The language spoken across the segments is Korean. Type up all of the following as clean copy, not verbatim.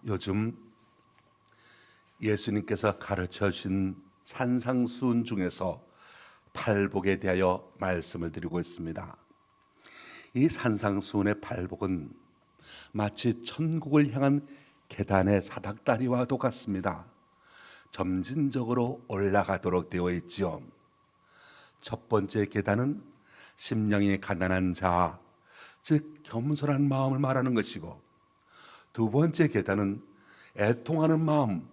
요즘 예수님께서 가르쳐 주신 산상수훈 중에서 팔복에 대하여 말씀을 드리고 있습니다. 이 산상수훈의 팔복은 마치 천국을 향한 계단의 사닥다리와도 같습니다. 점진적으로 올라가도록 되어 있지요. 첫 번째 계단은 심령이 가난한 자, 즉 겸손한 마음을 말하는 것이고, 두 번째 계단은 애통하는 마음,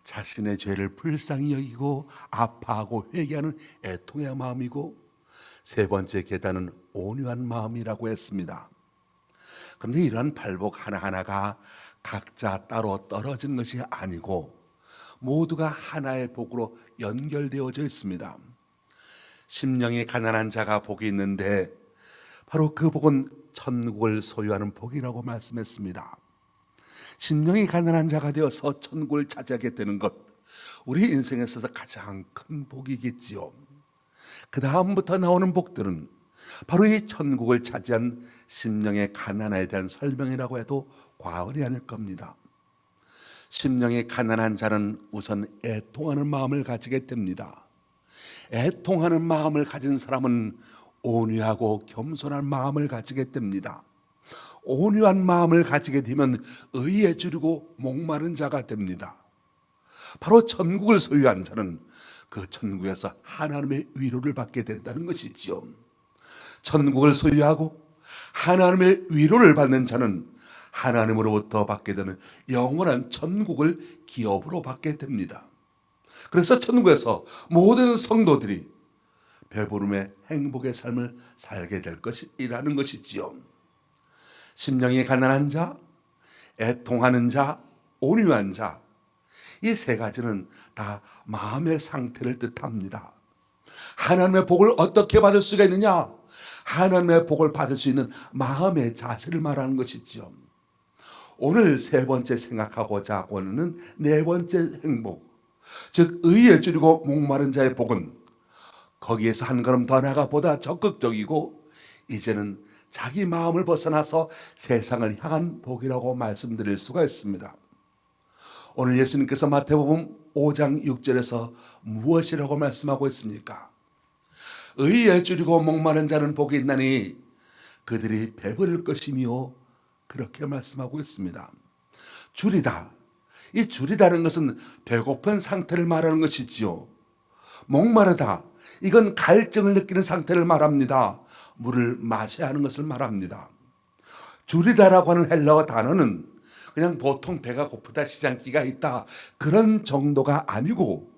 자신의 죄를 불쌍히 여기고 아파하고 회개하는 애통의 마음이고, 세 번째 계단은 온유한 마음이라고 했습니다. 그런데 이러한 팔복 하나하나가 각자 따로 떨어진 것이 아니고 모두가 하나의 복으로 연결되어져 있습니다. 심령이 가난한 자가 복이 있는데 바로 그 복은 천국을 소유하는 복이라고 말씀했습니다. 심령이 가난한 자가 되어서 천국을 차지하게 되는 것, 우리 인생에 있어서 가장 큰 복이겠지요. 그 다음부터 나오는 복들은 바로 이 천국을 차지한 심령의 가난에 대한 설명이라고 해도 과언이 아닐 겁니다. 심령이 가난한 자는 우선 애통하는 마음을 가지게 됩니다. 애통하는 마음을 가진 사람은 온유하고 겸손한 마음을 가지게 됩니다. 온유한 마음을 가지게 되면 의에 주르고 목마른 자가 됩니다. 바로 천국을 소유한 자는 그 천국에서 하나님의 위로를 받게 된다는 것이지요. 천국을 소유하고 하나님의 위로를 받는 자는 하나님으로부터 받게 되는 영원한 천국을 기업으로 받게 됩니다. 그래서 천국에서 모든 성도들이 배부름의 행복의 삶을 살게 될 것이라는 것이지요. 심령이 가난한 자, 애통하는 자, 온유한 자, 이 세 가지는 다 마음의 상태를 뜻합니다. 하나님의 복을 어떻게 받을 수가 있느냐? 하나님의 복을 받을 수 있는 마음의 자세를 말하는 것이지요. 오늘 세 번째 생각하고자 하는 네 번째 행복, 즉 의에 줄이고 목마른 자의 복은 거기에서 한 걸음 더 나아가 보다 적극적이고 이제는 자기 마음을 벗어나서 세상을 향한 복이라고 말씀드릴 수가 있습니다. 오늘 예수님께서 마태복음 5장 6절에서 무엇이라고 말씀하고 있습니까? 의에 줄이고 목마른 자는 복이 있나니 그들이 배부를 것이며, 그렇게 말씀하고 있습니다. 줄이다, 이 줄이다는 것은 배고픈 상태를 말하는 것이지요. 목마르다, 이건 갈증을 느끼는 상태를 말합니다. 물을 마셔야 하는 것을 말합니다. 줄이다라고 하는 헬라어 단어는 그냥 보통 배가 고프다, 시장기가 있다, 그런 정도가 아니고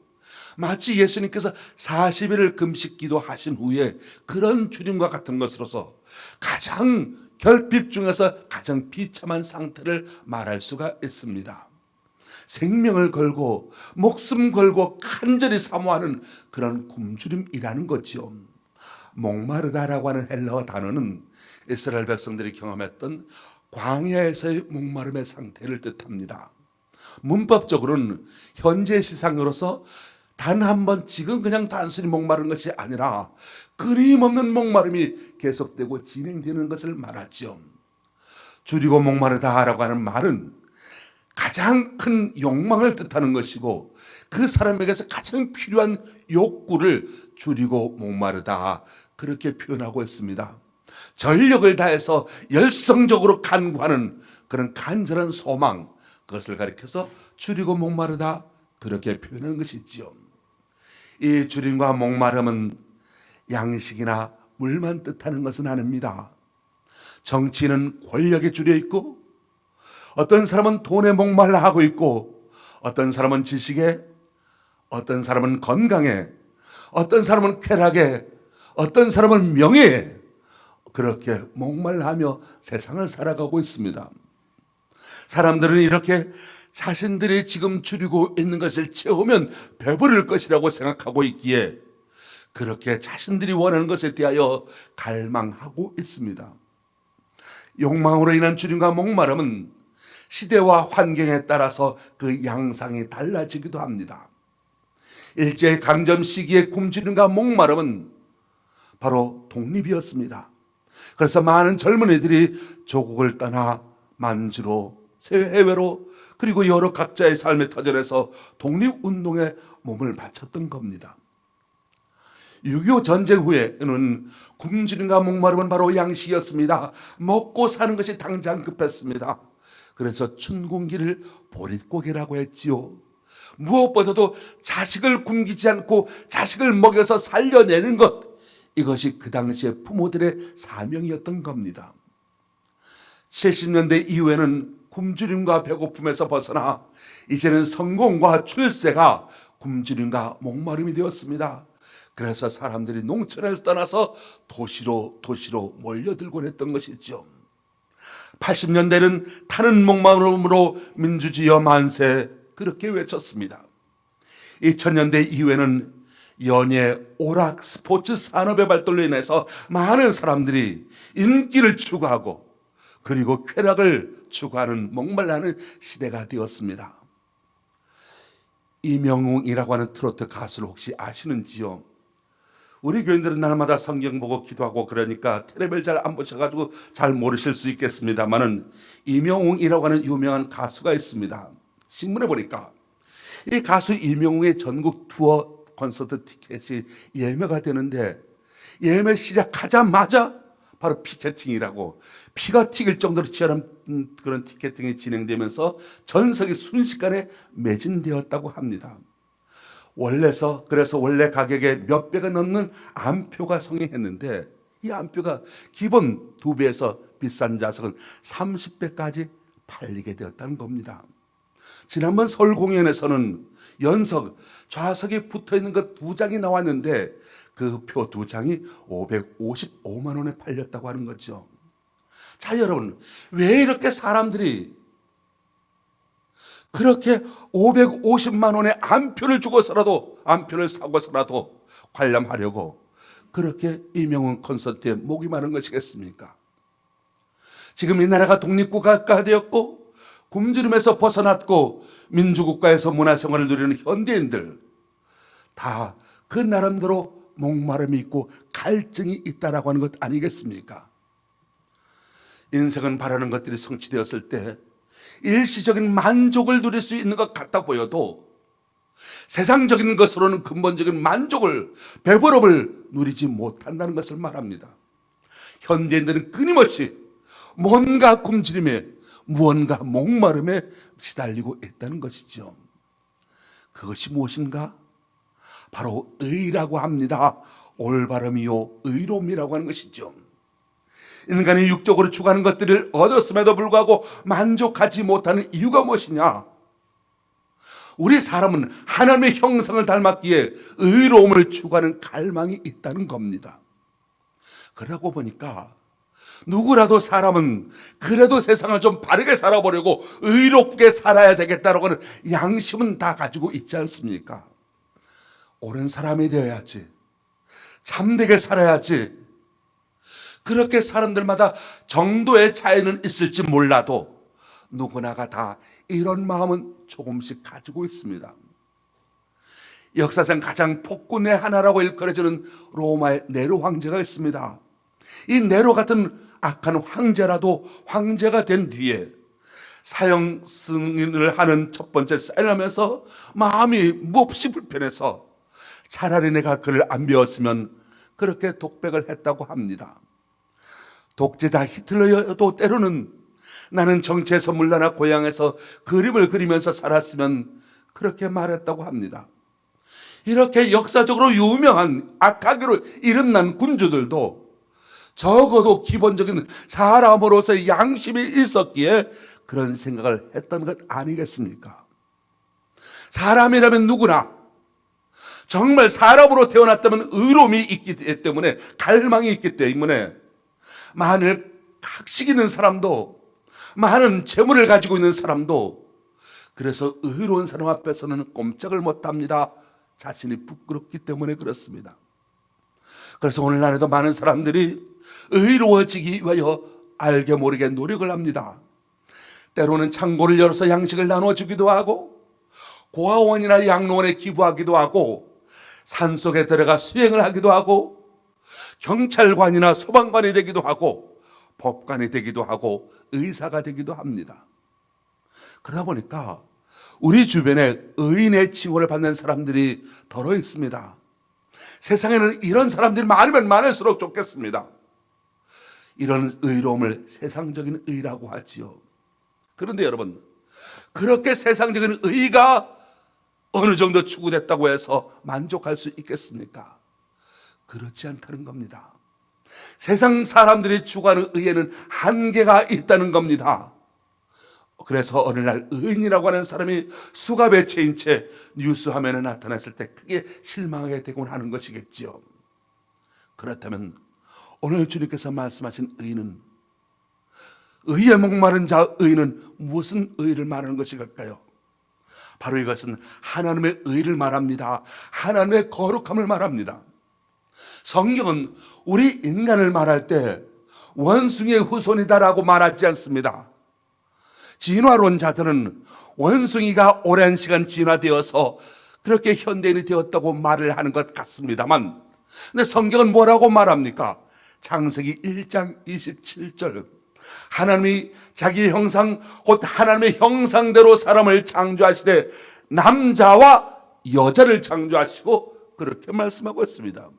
마치 예수님께서 40일을 금식 기도하신 후에 그런 줄임과 같은 것으로서 가장 결핍 중에서 가장 비참한 상태를 말할 수가 있습니다. 생명을 걸고 목숨 걸고 간절히 사모하는 그런 굶주림이라는 거지요. 목마르다라고 하는 헬라어 단어는 이스라엘 백성들이 경험했던 광야에서의 목마름의 상태를 뜻합니다. 문법적으로는 현재 시상으로서 단 한 번 지금 그냥 단순히 목마른 것이 아니라 끊임없는 목마름이 계속되고 진행되는 것을 말하죠. 줄이고 목마르다라고 하는 말은 가장 큰 욕망을 뜻하는 것이고 그 사람에게서 가장 필요한 욕구를 줄이고 목마르다, 그렇게 표현하고 있습니다. 전력을 다해서 열성적으로 간구하는 그런 간절한 소망, 그것을 가리켜서 줄이고 목마르다, 그렇게 표현하는 것이지요. 이 줄임과 목마름은 양식이나 물만 뜻하는 것은 아닙니다. 정치인은 권력에 줄여 있고, 어떤 사람은 돈에 목말라 하고 있고, 어떤 사람은 지식에, 어떤 사람은 건강에, 어떤 사람은 쾌락에, 어떤 사람은 명예에, 그렇게 목말라하며 세상을 살아가고 있습니다. 사람들은 이렇게 자신들이 지금 줄이고 있는 것을 채우면 배부를 것이라고 생각하고 있기에 그렇게 자신들이 원하는 것에 대하여 갈망하고 있습니다. 욕망으로 인한 줄임과 목마름은 시대와 환경에 따라서 그 양상이 달라지기도 합니다. 일제강점 시기의 굶주림과 목마름은 바로 독립이었습니다. 그래서 많은 젊은이들이 조국을 떠나 만주로 해외로 그리고 여러 각자의 삶의 터전에서 독립운동에 몸을 바쳤던 겁니다. 6.25 전쟁 후에는 굶주림과 목마름은 바로 양식이었습니다. 먹고 사는 것이 당장 급했습니다. 그래서 춘궁기를 보릿고개라고 했지요. 무엇보다도 자식을 굶기지 않고 자식을 먹여서 살려내는 것, 이것이 그 당시에 부모들의 사명이었던 겁니다. 70년대 이후에는 굶주림과 배고픔에서 벗어나 이제는 성공과 출세가 굶주림과 목마름이 되었습니다. 그래서 사람들이 농촌에서 떠나서 도시로 몰려들곤 했던 것이죠. 80년대는 타는 목마름으로 민주주의여 만세, 그렇게 외쳤습니다. 2000년대 이후에는 연예, 오락, 스포츠 산업의 발달로 인해서 많은 사람들이 인기를 추구하고 그리고 쾌락을 추구하는 목말라는 시대가 되었습니다. 이명웅이라고 하는 트로트 가수를 혹시 아시는지요? 우리 교인들은 날마다 성경 보고 기도하고 그러니까 텔레비를 잘 안 보셔가지고 잘 모르실 수 있겠습니다만은 이명웅이라고 하는 유명한 가수가 있습니다. 신문에 보니까 이 가수 이명웅의 전국 투어 콘서트 티켓이 예매가 되는데 예매 시작하자마자 바로 피켓팅이라고 피가 튀길 정도로 치열한 그런 티켓팅이 진행되면서 전석이 순식간에 매진되었다고 합니다. 그래서 원래 가격의 몇 배가 넘는 암표가 성행했는데 이 암표가 기본 2배에서 비싼 좌석은 30배까지 팔리게 되었다는 겁니다. 지난번 서울 공연에서는 연석, 좌석에 붙어있는 것 2장이 나왔는데 그 표 2장이 555만 원에 팔렸다고 하는 거죠. 자, 여러분, 왜 이렇게 사람들이 그렇게 550만 원의 암표를 사고서라도 관람하려고 그렇게 이명웅 콘서트에 목이 마른 것이겠습니까? 지금 이 나라가 독립국가가 되었고 굶주림에서 벗어났고 민주국가에서 문화생활을 누리는 현대인들 다 그 나름대로 목마름이 있고 갈증이 있다라고 하는 것 아니겠습니까? 인생은 바라는 것들이 성취되었을 때 일시적인 만족을 누릴 수 있는 것 같아 보여도 세상적인 것으로는 근본적인 만족을, 배부름을 누리지 못한다는 것을 말합니다. 현대인들은 끊임없이 뭔가 굶주림에, 무언가 목마름에 시달리고 있다는 것이죠. 그것이 무엇인가? 바로 의라고 합니다. 올바름이요 의로움이라고 하는 것이죠. 인간이 육적으로 추구하는 것들을 얻었음에도 불구하고 만족하지 못하는 이유가 무엇이냐? 우리 사람은 하나님의 형상을 닮았기에 의로움을 추구하는 갈망이 있다는 겁니다. 그러고 보니까 누구라도 사람은 그래도 세상을 좀 바르게 살아보려고 의롭게 살아야 되겠다라고 하는 양심은 다 가지고 있지 않습니까? 옳은 사람이 되어야지, 참되게 살아야지. 그렇게 사람들마다 정도의 차이는 있을지 몰라도 누구나가 다 이런 마음은 조금씩 가지고 있습니다. 역사상 가장 폭군의 하나라고 일컬어지는 로마의 네로 황제가 있습니다. 이 네로 같은 악한 황제라도 황제가 된 뒤에 사형 승인을 하는 첫 번째 사인하면서 마음이 몹시 불편해서 차라리 내가 글을 안 배웠으면 그렇게 독백을 했다고 합니다. 독재자 히틀러여도 때로는 나는 정치에서 물러나 고향에서 그림을 그리면서 살았으면 그렇게 말했다고 합니다. 이렇게 역사적으로 유명한 악하기로 이름난 군주들도 적어도 기본적인 사람으로서의 양심이 있었기에 그런 생각을 했던 것 아니겠습니까? 사람이라면 누구나 정말 사람으로 태어났다면 의로움이 있기 때문에, 갈망이 있기 때문에 만일 학식 있는 사람도, 많은 재물을 가지고 있는 사람도 그래서 의로운 사람 앞에서는 꼼짝을 못합니다. 자신이 부끄럽기 때문에 그렇습니다. 그래서 오늘날에도 많은 사람들이 의로워지기 위하여 알게 모르게 노력을 합니다. 때로는 창고를 열어서 양식을 나눠주기도 하고 고아원이나 양로원에 기부하기도 하고 산속에 들어가 수행을 하기도 하고 경찰관이나 소방관이 되기도 하고 법관이 되기도 하고 의사가 되기도 합니다. 그러다 보니까 우리 주변에 의인의 칭호를 받는 사람들이 더러 있습니다. 세상에는 이런 사람들이 많으면 많을수록 좋겠습니다. 이런 의로움을 세상적인 의라고 하지요. 그런데 여러분, 그렇게 세상적인 의가 어느 정도 추구됐다고 해서 만족할 수 있겠습니까? 그렇지 않다는 겁니다. 세상 사람들이 추구하는 의에는 한계가 있다는 겁니다. 그래서 어느 날 의인이라고 하는 사람이 수갑에 채인 채 뉴스 화면에 나타났을 때 크게 실망하게 되곤 하는 것이겠지요. 그렇다면 오늘 주님께서 말씀하신 의는, 의에 목마른 자 의는 무슨 의를 말하는 것일까요? 바로 이것은 하나님의 의를 말합니다. 하나님의 거룩함을 말합니다. 성경은 우리 인간을 말할 때 원숭이의 후손이다라고 말하지 않습니다. 진화론자들은 원숭이가 오랜 시간 진화되어서 그렇게 현대인이 되었다고 말을 하는 것 같습니다만, 근데 성경은 뭐라고 말합니까? 창세기 1장 27절, 하나님이 자기 형상 곧 하나님의 형상대로 사람을 창조하시되 남자와 여자를 창조하시고 그렇게 말씀하고 있습니다.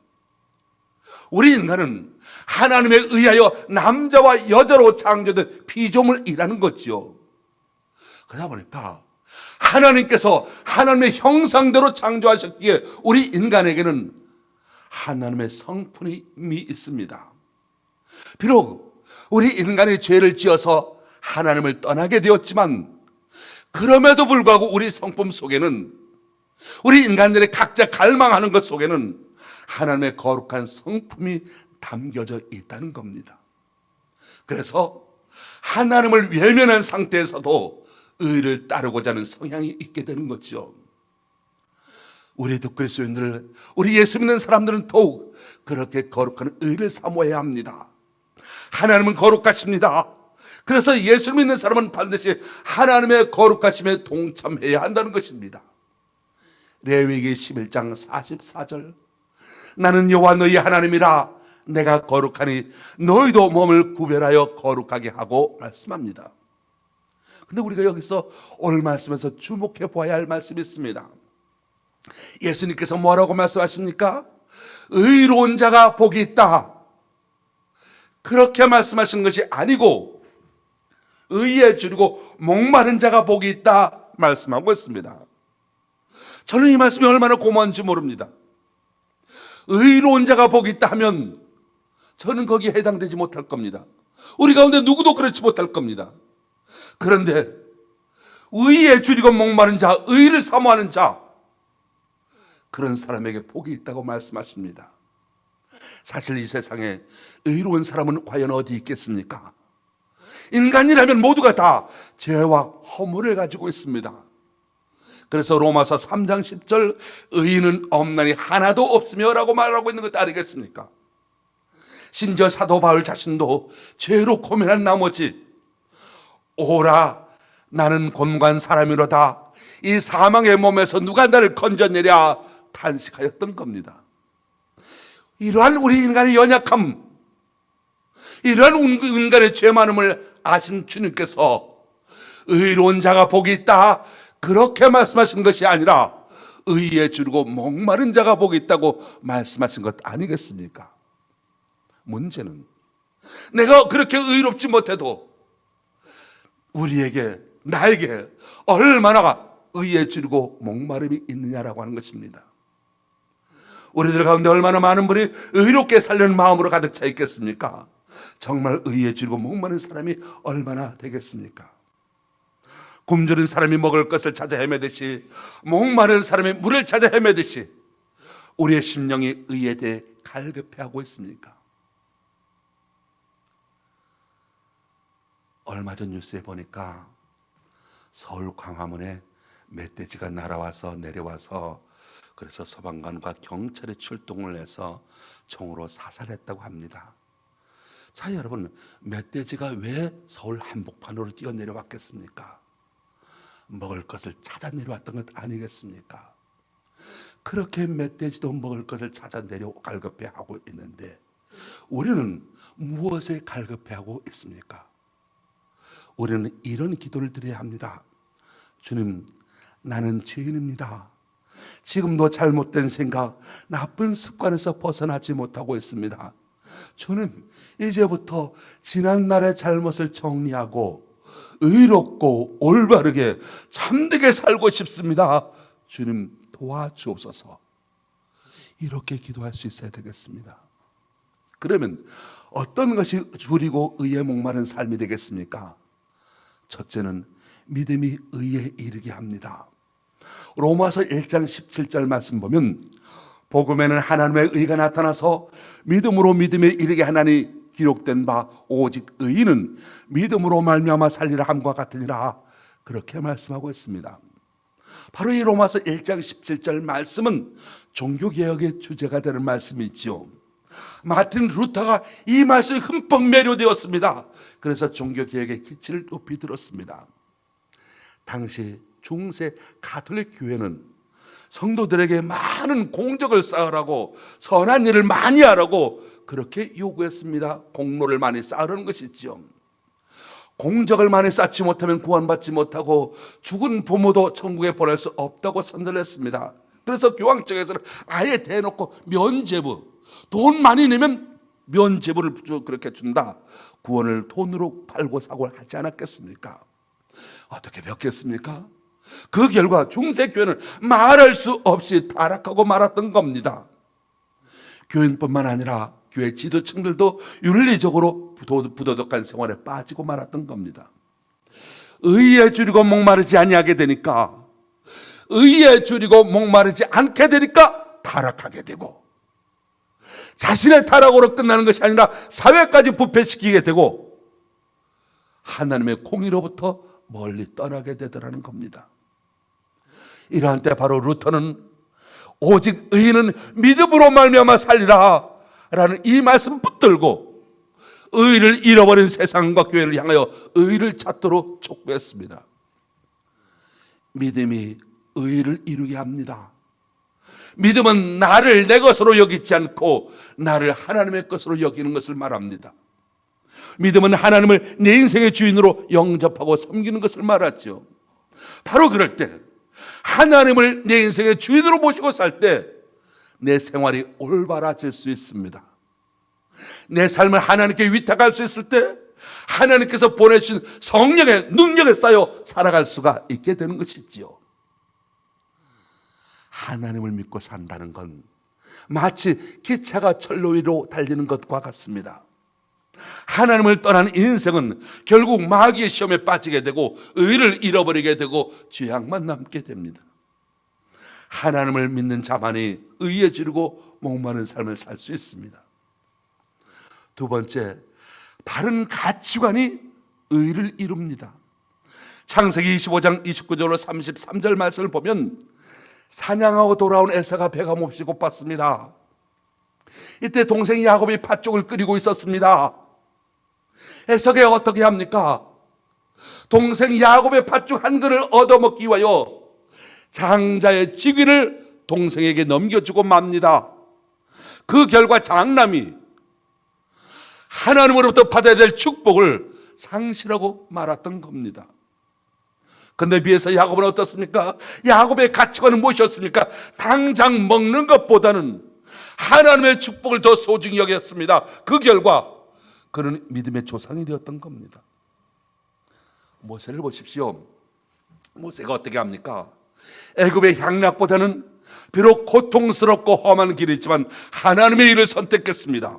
우리 인간은 하나님에 의하여 남자와 여자로 창조된 피조물이라는 거지요. 그러다 보니까 하나님께서 하나님의 형상대로 창조하셨기에 우리 인간에게는 하나님의 성품이 있습니다. 비록 우리 인간이 죄를 지어서 하나님을 떠나게 되었지만, 그럼에도 불구하고 우리 성품 속에는, 우리 인간들의 각자 갈망하는 것 속에는 하나님의 거룩한 성품이 담겨져 있다는 겁니다. 그래서 하나님을 외면한 상태에서도 의를 따르고자 하는 성향이 있게 되는 거죠. 우리도 그리스도인들, 우리 예수 믿는 사람들은 더욱 그렇게 거룩한 의를 사모해야 합니다. 하나님은 거룩하십니다. 그래서 예수 믿는 사람은 반드시 하나님의 거룩하심에 동참해야 한다는 것입니다. 레위기 11장 44절, 나는 여호와 너희 하나님이라, 내가 거룩하니 너희도 몸을 구별하여 거룩하게 하고 말씀합니다. 근데 우리가 여기서 오늘 말씀에서 주목해 보아야 할 말씀이 있습니다. 예수님께서 뭐라고 말씀하십니까? 의로운 자가 복이 있다, 그렇게 말씀하신 것이 아니고 의에 줄이고 목마른 자가 복이 있다 말씀하고 있습니다. 저는 이 말씀이 얼마나 고마운지 모릅니다. 의로운 자가 복이 있다 하면 저는 거기에 해당되지 못할 겁니다. 우리 가운데 누구도 그렇지 못할 겁니다. 그런데 의에 줄이고 목마른 자, 의를 사모하는 자, 그런 사람에게 복이 있다고 말씀하십니다. 사실 이 세상에 의로운 사람은 과연 어디 있겠습니까? 인간이라면 모두가 다 죄와 허물을 가지고 있습니다. 그래서 로마서 3장 10절, 의인은 없나니 하나도 없으며 라고 말하고 있는 것 아니겠습니까? 심지어 사도 바울 자신도 죄로 고민한 나머지 오라 나는 곤고한 사람이로다, 이 사망의 몸에서 누가 나를 건져내랴 탄식하였던 겁니다. 이러한 우리 인간의 연약함, 이러한 인간의 죄 많음을 아신 주님께서 의로운 자가 복이 있다, 그렇게 말씀하신 것이 아니라 의에 줄이고 목마른 자가 복이 있다고 말씀하신 것 아니겠습니까? 문제는 내가 그렇게 의롭지 못해도 우리에게, 나에게 얼마나 의에 줄이고 목마름이 있느냐라고 하는 것입니다. 우리들 가운데 얼마나 많은 분이 의롭게 살려는 마음으로 가득 차 있겠습니까? 정말 의에 줄이고 목마른 사람이 얼마나 되겠습니까? 굶주린 사람이 먹을 것을 찾아 헤매듯이, 목마른 사람이 물을 찾아 헤매듯이 우리의 심령이 의에 대해 갈급해하고 있습니까? 얼마 전 뉴스에 보니까 서울 광화문에 멧돼지가 날아와서 내려와서 그래서 소방관과 경찰이 출동을 해서 총으로 사살했다고 합니다. 자, 여러분, 멧돼지가 왜 서울 한복판으로 뛰어내려왔겠습니까? 먹을 것을 찾아 내려왔던 것 아니겠습니까? 그렇게 멧돼지도 먹을 것을 찾아 내려 갈급해하고 있는데 우리는 무엇에 갈급해하고 있습니까? 우리는 이런 기도를 드려야 합니다. 주님, 나는 죄인입니다. 지금도 잘못된 생각, 나쁜 습관에서 벗어나지 못하고 있습니다. 주님, 이제부터 지난날의 잘못을 정리하고 의롭고 올바르게 참되게 살고 싶습니다. 주님, 도와주옵소서. 이렇게 기도할 수 있어야 되겠습니다. 그러면 어떤 것이 줄이고 의에 목마른 삶이 되겠습니까? 첫째는 믿음이 의에 이르게 합니다. 로마서 1장 17절 말씀 보면 복음에는 하나님의 의가 나타나서 믿음으로 믿음에 이르게 하나니 기록된 바 오직 의인은 믿음으로 말미암아 살리라 함과 같으니라, 그렇게 말씀하고 있습니다. 바로 이 로마서 1장 17절 말씀은 종교개혁의 주제가 되는 말씀이지요. 마틴 루터가 이 말씀에 흠뻑 매료되었습니다. 그래서 종교개혁의 기치를 높이 들었습니다. 당시 중세 가톨릭 교회는 성도들에게 많은 공적을 쌓으라고, 선한 일을 많이 하라고 그렇게 요구했습니다. 공로를 많이 쌓으라는 것이죠. 공적을 많이 쌓지 못하면 구원받지 못하고 죽은 부모도 천국에 보낼 수 없다고 선언을 했습니다. 그래서 교황 쪽에서는 아예 대놓고 면죄부, 돈 많이 내면 면죄부를 그렇게 준다, 구원을 돈으로 팔고 사고 하지 않았겠습니까? 어떻게 되었겠습니까? 그 결과 중세교회는 말할 수 없이 타락하고 말았던 겁니다. 교인뿐만 아니라 교회 지도층들도 윤리적으로 부도덕한 생활에 빠지고 말았던 겁니다. 의에 줄이고 목마르지 아니하게 되니까, 의에 줄이고 목마르지 않게 되니까 타락하게 되고, 자신의 타락으로 끝나는 것이 아니라 사회까지 부패시키게 되고 하나님의 공의로부터 멀리 떠나게 되더라는 겁니다. 이러한 때 바로 루터는 오직 의인은 믿음으로 말미암아 살리라 라는 이 말씀 붙들고 의를 잃어버린 세상과 교회를 향하여 의를 찾도록 촉구했습니다. 믿음이 의를 이루게 합니다. 믿음은 나를 내 것으로 여기지 않고 나를 하나님의 것으로 여기는 것을 말합니다. 믿음은 하나님을 내 인생의 주인으로 영접하고 섬기는 것을 말하죠. 바로 그럴 때, 하나님을 내 인생의 주인으로 모시고 살 때 내 생활이 올바라질 수 있습니다. 내 삶을 하나님께 위탁할 수 있을 때 하나님께서 보내주신 성령의 능력에 쌓여 살아갈 수가 있게 되는 것이지요. 하나님을 믿고 산다는 건 마치 기차가 철로 위로 달리는 것과 같습니다. 하나님을 떠난 인생은 결국 마귀의 시험에 빠지게 되고 의를 잃어버리게 되고 죄악만 남게 됩니다. 하나님을 믿는 자만이 의에 지르고 목마른 삶을 살 수 있습니다. 두 번째, 바른 가치관이 의를 이룹니다. 창세기 25장 29절로 33절 말씀을 보면 사냥하고 돌아온 에사가 배가 몹시 고팠습니다. 이때 동생 야곱이 팥죽을 끓이고 있었습니다. 에서가 어떻게 합니까? 동생 야곱의 팥죽 한 그릇을 얻어먹기 위하여 장자의 직위를 동생에게 넘겨주고 맙니다. 그 결과 장남이 하나님으로부터 받아야 될 축복을 상실하고 말았던 겁니다. 그런데 비해서 야곱은 어떻습니까? 야곱의 가치관은 무엇이었습니까? 당장 먹는 것보다는 하나님의 축복을 더 소중히 여겼습니다. 그 결과 그는 믿음의 조상이 되었던 겁니다. 모세를 보십시오. 모세가 어떻게 합니까? 애굽의 향락보다는 비록 고통스럽고 험한 길이 있지만 하나님의 일을 선택했습니다.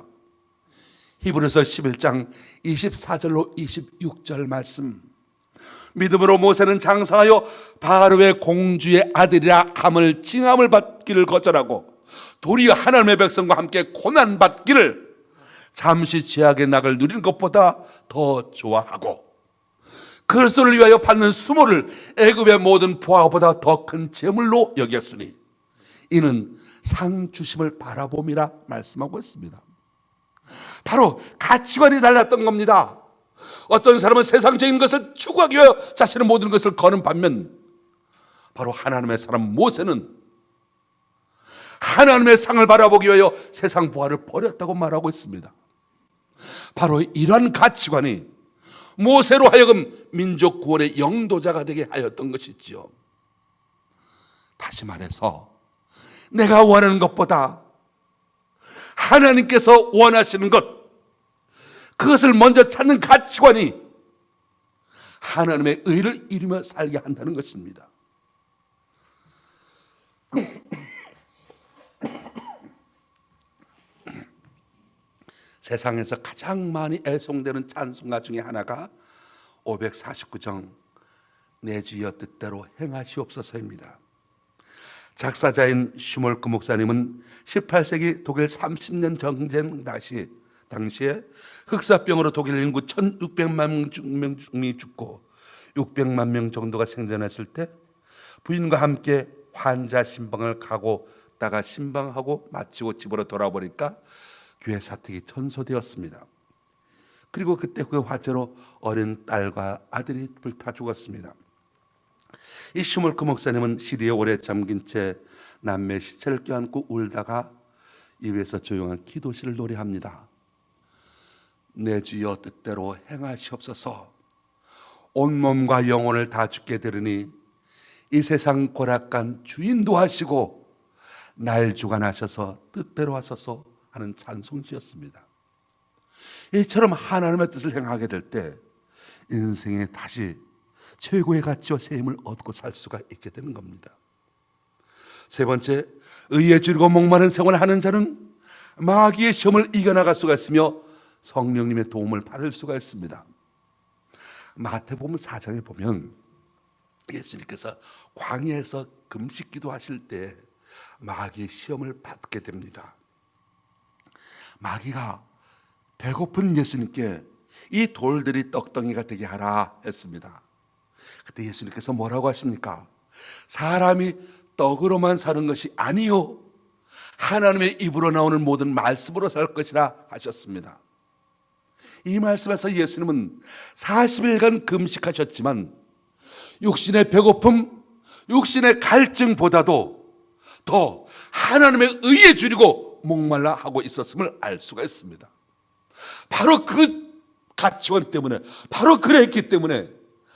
히브리서 11장 24절로 26절 말씀, 믿음으로 모세는 장사하여 바로의 공주의 아들이라 함을 징함을 받기를 거절하고 도리어 하나님의 백성과 함께 고난받기를 잠시 죄악의 낙을 누리는 것보다 더 좋아하고 그리스도를 위하여 받는 수모를 애굽의 모든 보화보다 더 큰 재물로 여겼으니 이는 상 주심을 바라봄이라 말씀하고 있습니다. 바로 가치관이 달랐던 겁니다. 어떤 사람은 세상적인 것을 추구하기 위하여 자신의 모든 것을 거는 반면 바로 하나님의 사람 모세는 하나님의 상을 바라보기 위하여 세상 보화를 버렸다고 말하고 있습니다. 바로 이러한 가치관이 모세로 하여금 민족 구원의 영도자가 되게 하였던 것이지요. 다시 말해서 내가 원하는 것보다 하나님께서 원하시는 것, 그것을 먼저 찾는 가치관이 하나님의 의를 이루며 살게 한다는 것입니다. 세상에서 가장 많이 애송되는 찬송가 중에 하나가 549정 내 주여 뜻대로 행하시옵소서입니다. 작사자인 슈몰크 목사님은 18세기 독일 30년 정쟁 당시에 흑사병으로 독일 인구 1600만 명이 죽고 600만 명 정도가 생존했을 때 부인과 함께 환자 신방을 가고다가 신방하고 마치고 집으로 돌아보니까 교회 사택이 전소되었습니다. 그리고 그때 그 화재로 어린 딸과 아들이 불타 죽었습니다. 이 슈몰크 목사님은 시리에 오래 잠긴 채 남매의 시체를 껴안고 울다가 입에서 조용한 기도시를 노래합니다. 내 주여 뜻대로 행하시옵소서. 온몸과 영혼을 다 주께 드리니 이 세상 고락간 주인도 하시고 날 주관하셔서 뜻대로 하소서 하는 찬송시였습니다. 이처럼 하나님의 뜻을 행하게 될 때 인생에 다시 최고의 가치와 세임을 얻고 살 수가 있게 되는 겁니다. 세 번째, 의에 줄이고 목마른 생활을 하는 자는 마귀의 시험을 이겨나갈 수가 있으며 성령님의 도움을 받을 수가 있습니다. 마태복음 4장에 보면 예수님께서 광야에서 금식 기도하실 때 마귀의 시험을 받게 됩니다. 마귀가 배고픈 예수님께 이 돌들이 떡덩이가 되게 하라 했습니다. 그때 예수님께서 뭐라고 하십니까? 사람이 떡으로만 사는 것이 아니요 하나님의 입으로 나오는 모든 말씀으로 살 것이라 하셨습니다. 이 말씀에서 예수님은 40일간 금식하셨지만 육신의 배고픔, 육신의 갈증보다도 더 하나님의 의에 줄이고 목말라 하고 있었음을 알 수가 있습니다. 바로 그 가치관 때문에, 바로 그랬기 때문에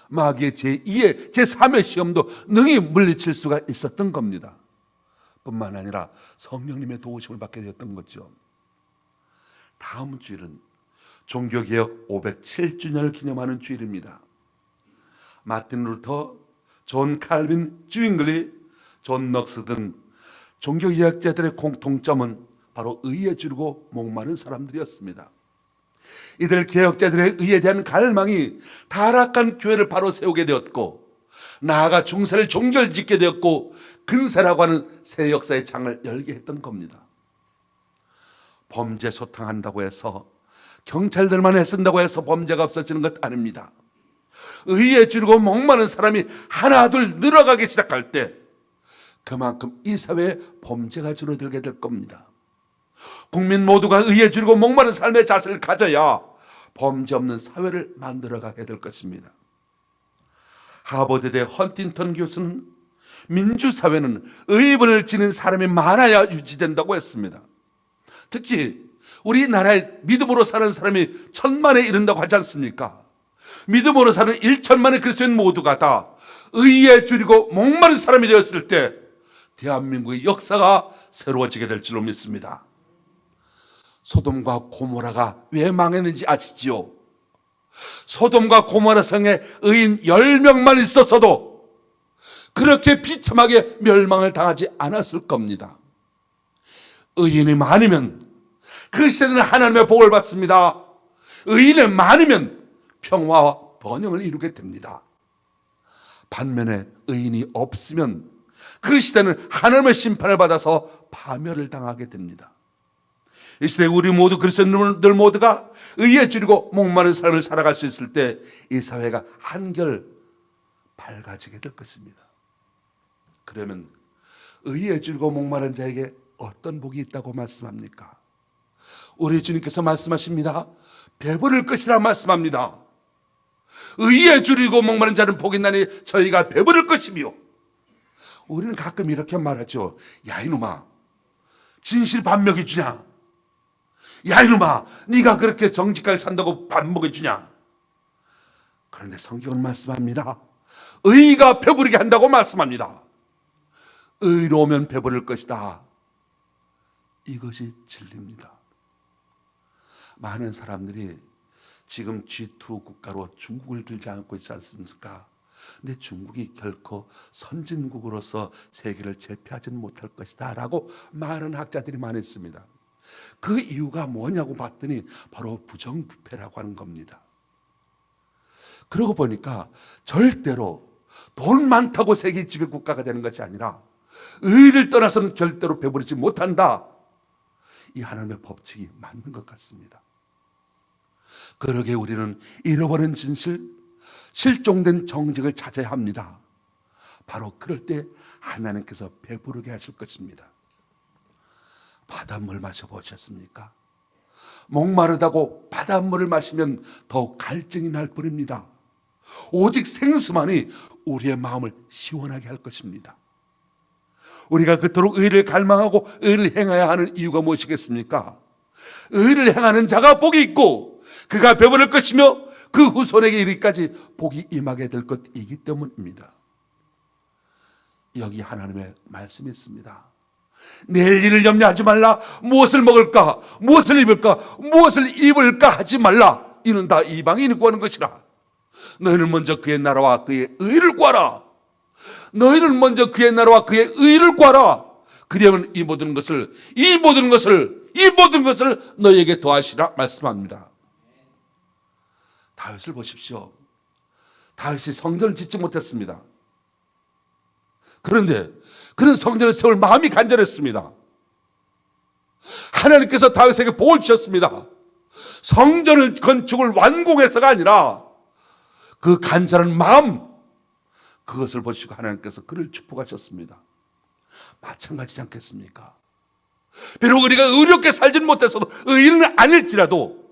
마귀의 제2의 제3의 시험도 능히 물리칠 수가 있었던 겁니다. 뿐만 아니라 성령님의 도우심을 받게 되었던 거죠. 다음 주일은 종교개혁 507주년을 기념하는 주일입니다. 마틴 루터, 존 칼빈, 주잉글리, 존 넉스 등 종교개혁자들의 공통점은 바로 의에 줄이고 목마른 사람들이었습니다. 이들 개혁자들의 의에 대한 갈망이 타락한 교회를 바로 세우게 되었고, 나아가 중세를 종결짓게 되었고, 근세라고 하는 새 역사의 창을 열게 했던 겁니다. 범죄 소탕한다고 해서, 경찰들만 애쓴다고 해서 범죄가 없어지는 것 아닙니다. 의에 줄이고 목마른 사람이 하나 둘 늘어가기 시작할 때 그만큼 이 사회에 범죄가 줄어들게 될 겁니다. 국민 모두가 의에 줄이고 목마른 삶의 자세를 가져야 범죄 없는 사회를 만들어가게 될 것입니다. 하버드대 헌팅턴 교수는 민주사회는 의의를 지닌 사람이 많아야 유지된다고 했습니다. 특히 우리나라에 믿음으로 사는 사람이 1000만에 이른다고 하지 않습니까? 믿음으로 사는 1천만의 그리스도인 모두가 다 의에 줄이고 목마른 사람이 되었을 때 대한민국의 역사가 새로워지게 될 줄로 믿습니다. 소돔과 고모라가 왜 망했는지 아시지요? 소돔과 고모라 성에 의인 10명만 있었어도 그렇게 비참하게 멸망을 당하지 않았을 겁니다. 의인이 많으면 그 시대는 하나님의 복을 받습니다. 의인이 많으면 평화와 번영을 이루게 됩니다. 반면에 의인이 없으면 그 시대는 하나님의 심판을 받아서 파멸을 당하게 됩니다. 이 시대에 우리 모두 그리스도인들 모두가 의에 줄이고 목마른 삶을 살아갈 수 있을 때 이 사회가 한결 밝아지게 될 것입니다. 그러면 의에 줄이고 목마른 자에게 어떤 복이 있다고 말씀합니까? 우리 주님께서 말씀하십니다. 배부를 것이라 말씀합니다. 의에 줄이고 목마른 자는 복이 있나니 저희가 배부를 것이며, 우리는 가끔 이렇게 말하죠. 야 이놈아, 진실 밥 먹여주냐? 야 이놈아, 네가 그렇게 정직하게 산다고 밥 먹여주냐? 그런데 성경은 말씀합니다. 의가 배부르게 한다고 말씀합니다. 의로우면 배부를 것이다. 이것이 진리입니다. 많은 사람들이 지금 G2 국가로 중국을 들지 않고 있지 않습니까? 근데 중국이 결코 선진국으로서 세계를 제패하지는 못할 것이다 라고 많은 학자들이 많이 있습니다. 그 이유가 뭐냐고 봤더니 바로 부정부패라고 하는 겁니다. 그러고 보니까 절대로 돈 많다고 세계 지배 국가가 되는 것이 아니라 의를 떠나서는 절대로 배부르지 못한다. 이 하나님의 법칙이 맞는 것 같습니다. 그러게 우리는 잃어버린 진실, 실종된 정직을 찾아야 합니다. 바로 그럴 때 하나님께서 배부르게 하실 것입니다. 바닷물 마셔보셨습니까? 목마르다고 바닷물을 마시면 더욱 갈증이 날 뿐입니다. 오직 생수만이 우리의 마음을 시원하게 할 것입니다. 우리가 그토록 의를 갈망하고 의를 행해야 하는 이유가 무엇이겠습니까? 의를 행하는 자가 복이 있고 그가 배부를 것이며 그 후손에게 이르기까지 복이 임하게 될 것이기 때문입니다. 여기 하나님의 말씀이 있습니다. 내일 일을 염려하지 말라. 무엇을 먹을까, 무엇을 입을까, 무엇을 입을까 하지 말라. 이는 다 이방인이 구하는 것이라. 너희는 먼저 그의 나라와 그의 의를 구하라. 너희는 먼저 그의 나라와 그의 의를 구하라. 그러면 이 모든 것을 너희에게 더하시라 말씀합니다. 다윗을 보십시오. 다윗이 성전을 짓지 못했습니다. 그런데 그는 성전을 세울 마음이 간절했습니다. 하나님께서 다윗에게 복을 주셨습니다. 성전을 건축을 완공해서가 아니라 그 간절한 마음, 그것을 보시고 하나님께서 그를 축복하셨습니다. 마찬가지지 않겠습니까? 비록 우리가 의롭게 살지는 못했어도, 의인은 아닐지라도,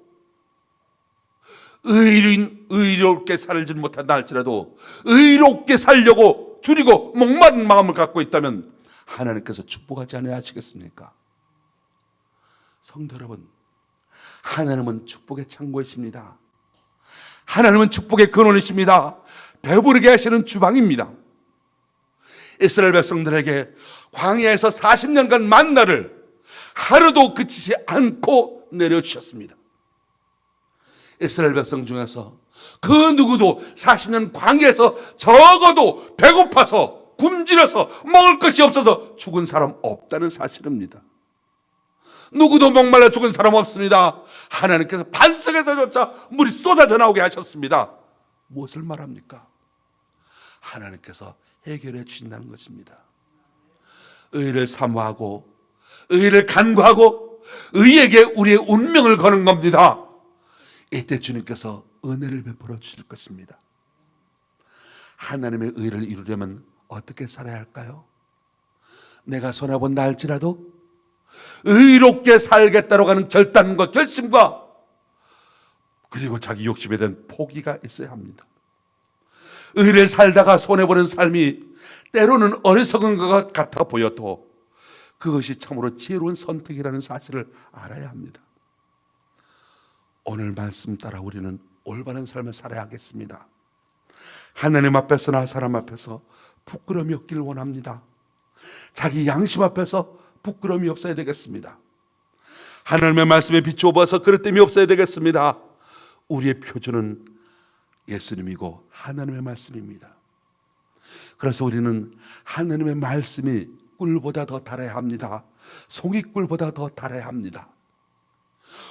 의롭게 살지는 못한다 할지라도 의롭게 살려고 줄이고 목마른 마음을 갖고 있다면 하나님께서 축복하지 않아야 하시겠습니까? 성도 여러분, 하나님은 축복의 창고이십니다. 하나님은 축복의 근원이십니다. 배부르게 하시는 주방입니다. 이스라엘 백성들에게 광야에서 40년간 만나를 하루도 그치지 않고 내려주셨습니다. 이스라엘 백성 중에서 그 누구도 40년 광야에서 적어도 배고파서 굶주려서 먹을 것이 없어서 죽은 사람 없다는 사실입니다. 누구도 목말라 죽은 사람 없습니다. 하나님께서 반석에서조차 물이 쏟아져 나오게 하셨습니다. 무엇을 말합니까? 하나님께서 해결해 주신다는 것입니다. 의를 사모하고 의를 간구하고 의에게 우리의 운명을 거는 겁니다. 이때 주님께서 은혜를 베풀어 주실 것입니다. 하나님의 의를 이루려면 어떻게 살아야 할까요? 내가 손해본다 할지라도 의롭게 살겠다고 하는 결단과 결심과 그리고 자기 욕심에 대한 포기가 있어야 합니다. 의를 살다가 손해보는 삶이 때로는 어리석은 것 같아 보여도 그것이 참으로 지혜로운 선택이라는 사실을 알아야 합니다. 오늘 말씀 따라 우리는 올바른 삶을 살아야 하겠습니다. 하나님 앞에서나 사람 앞에서 부끄러움이 없기를 원합니다. 자기 양심 앞에서 부끄러움이 없어야 되겠습니다. 하나님의 말씀에 비추어봐서 그릇됨이 없어야 되겠습니다. 우리의 표준은 예수님이고 하나님의 말씀입니다. 그래서 우리는 하나님의 말씀이 꿀보다 더 달아야 합니다. 송이꿀보다 더 달아야 합니다.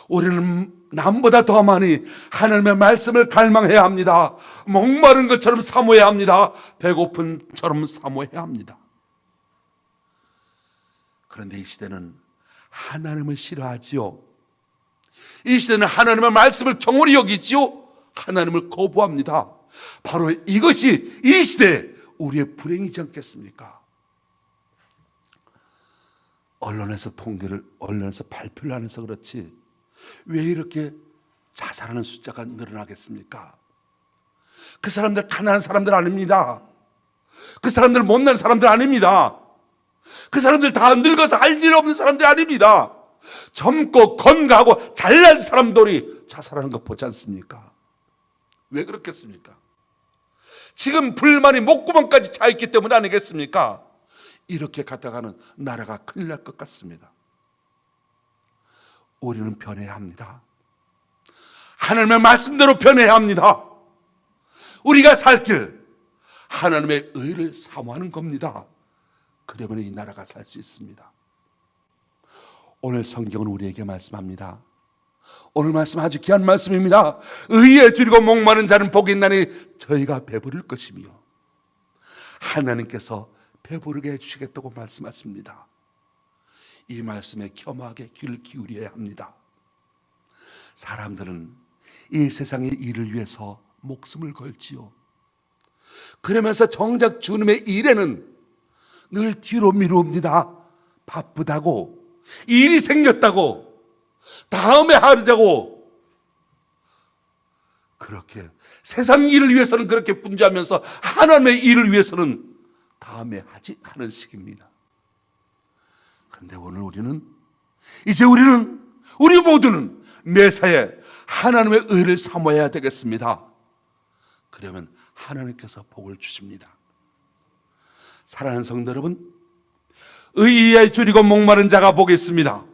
우리는 남보다 더 많이 하나님의 말씀을 갈망해야 합니다. 목마른 것처럼 사모해야 합니다. 배고픈처럼 사모해야 합니다. 그런데 이 시대는 하나님을 싫어하지요. 이 시대는 하나님의 말씀을 경홀히 여기지요. 하나님을 거부합니다. 바로 이것이 이 시대 우리의 불행이지 않겠습니까? 언론에서 발표를 안 해서 그렇지 왜 이렇게 자살하는 숫자가 늘어나겠습니까? 그 사람들 가난한 사람들 아닙니다. 그 사람들 못난 사람들 아닙니다. 그 사람들 다 늙어서 할 일 없는 사람들 아닙니다. 젊고 건강하고 잘난 사람들이 자살하는 거 보지 않습니까? 왜 그렇겠습니까? 지금 불만이 목구멍까지 차 있기 때문 아니겠습니까? 이렇게 갔다가는 나라가 큰일 날 것 같습니다. 우리는 변해야 합니다. 하나님의 말씀대로 변해야 합니다. 우리가 살 길, 하나님의 의를 사모하는 겁니다. 그러면 이 나라가 살 수 있습니다. 오늘 성경은 우리에게 말씀합니다. 오늘 말씀 아주 귀한 말씀입니다. 의에 줄이고 목마른 자는 복이 있나니 저희가 배부를 것이며, 하나님께서 배부르게 해주시겠다고 말씀하십니다. 이 말씀에 겸하게 귀를 기울여야 합니다. 사람들은 이 세상의 일을 위해서 목숨을 걸지요. 그러면서 정작 주님의 일에는 늘 뒤로 미룹니다. 바쁘다고, 일이 생겼다고, 다음에 하자고, 그렇게 세상 일을 위해서는 그렇게 분주하면서 하나님의 일을 위해서는 다음에 하지 않은 식입니다. 그런데 오늘 우리 모두는 매사에 하나님의 의를 사모해야 되겠습니다. 그러면 하나님께서 복을 주십니다. 사랑하는 성도 여러분, 의에 줄이고 목마른 자가 복이 있습니다.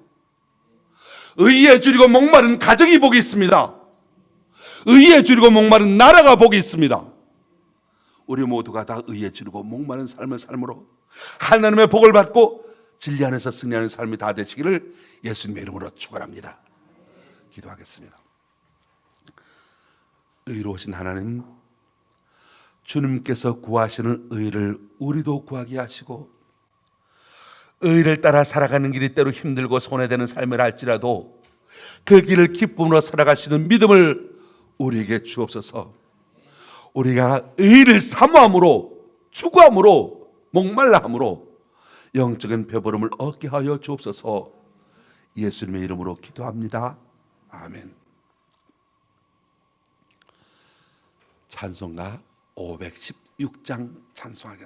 의에 줄이고 목마른 가정이 복이 있습니다. 의에 줄이고 목마른 나라가 복이 있습니다. 우리 모두가 다 의에 줄이고 목마른 삶을 삶으로 하나님의 복을 받고 진리 안에서 승리하는 삶이 다 되시기를 예수님의 이름으로 축원합니다. 기도하겠습니다. 의로우신 하나님, 주님께서 구하시는 의를 우리도 구하게 하시고, 의를 따라 살아가는 길이 때로 힘들고 손해되는 삶을 할지라도 그 길을 기쁨으로 살아가시는 믿음을 우리에게 주옵소서. 우리가 의를 사모함으로, 추구함으로, 목말라함으로 영적인 배부름을 얻게 하여 주옵소서. 예수님의 이름으로 기도합니다. 아멘. 찬송가 516장 찬송하겠습니다.